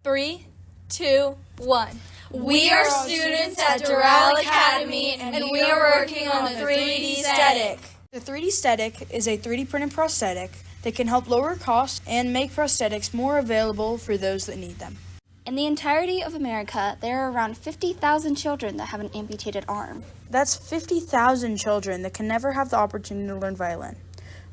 3, 2, 1. We are students at Doral Academy, and we are working on the 3D Static. The 3D Static is a 3D printed prosthetic that can help lower costs and make prosthetics more available for those that need them. In the entirety of America, there are around 50,000 children that have an amputated arm. That's 50,000 children that can never have the opportunity to learn violin.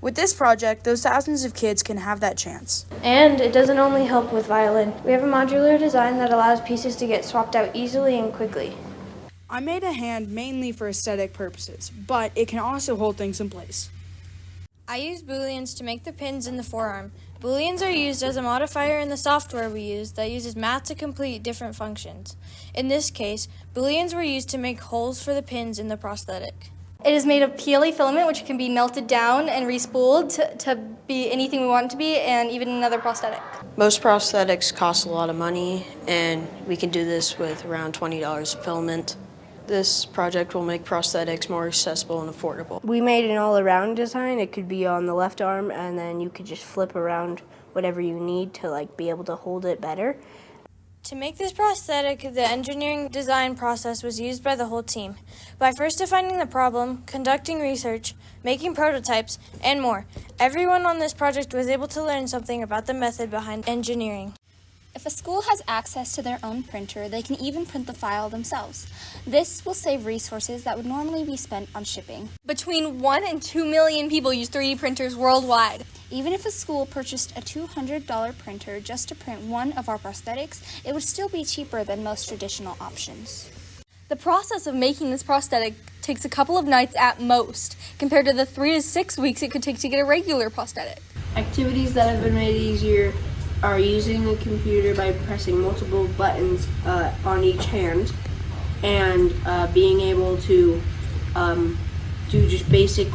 With this project, those thousands of kids can have that chance. And it doesn't only help with violin. We have a modular design that allows pieces to get swapped out easily and quickly. I made a hand mainly for aesthetic purposes, but it can also hold things in place. I use booleans to make the pins in the forearm. Booleans are used as a modifier in the software we use that uses math to complete different functions. In this case, booleans were used to make holes for the pins in the prosthetic. It is made of PLA filament, which can be melted down and respooled to be anything we want it to be, and even another prosthetic. Most prosthetics cost a lot of money, and we can do this with around $20 filament. This project will make prosthetics more accessible and affordable. We made an all-around design. It could be on the left arm, and then you could just flip around whatever you need to be able to hold it better. To make this prosthetic, the engineering design process was used by the whole team. By first defining the problem, conducting research, making prototypes, and more, everyone on this project was able to learn something about the method behind engineering. If a school has access to their own printer, they can even print the file themselves. This will save resources that would normally be spent on shipping. Between 1 and 2 million people use 3D printers worldwide. Even if a school purchased a $200 printer just to print one of our prosthetics, it would still be cheaper than most traditional options. The process of making this prosthetic takes a couple of nights at most, compared to the 3 to 6 weeks it could take to get a regular prosthetic. Activities that have been made easier are using a computer by pressing multiple buttons on each hand, and being able to do just basic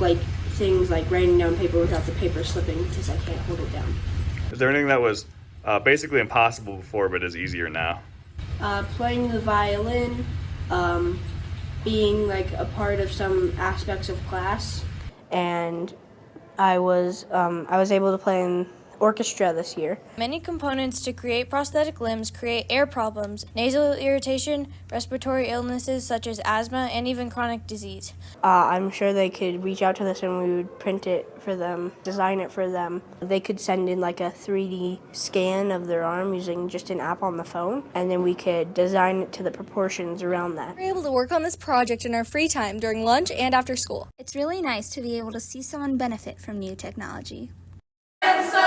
things like writing down paper without the paper slipping because I can't hold it down. Is there anything that was basically impossible before but is easier now? Playing the violin, being a part of some aspects of class, and I was able to play in orchestra this year. Many components to create prosthetic limbs create air problems, nasal irritation, respiratory illnesses such as asthma, and even chronic disease. I'm sure they could reach out to us and we would print it for them, design it for them. They could send in a 3D scan of their arm using just an app on the phone, and then we could design it to the proportions around that. We're able to work on this project in our free time during lunch and after school. It's really nice to be able to see someone benefit from new technology. And so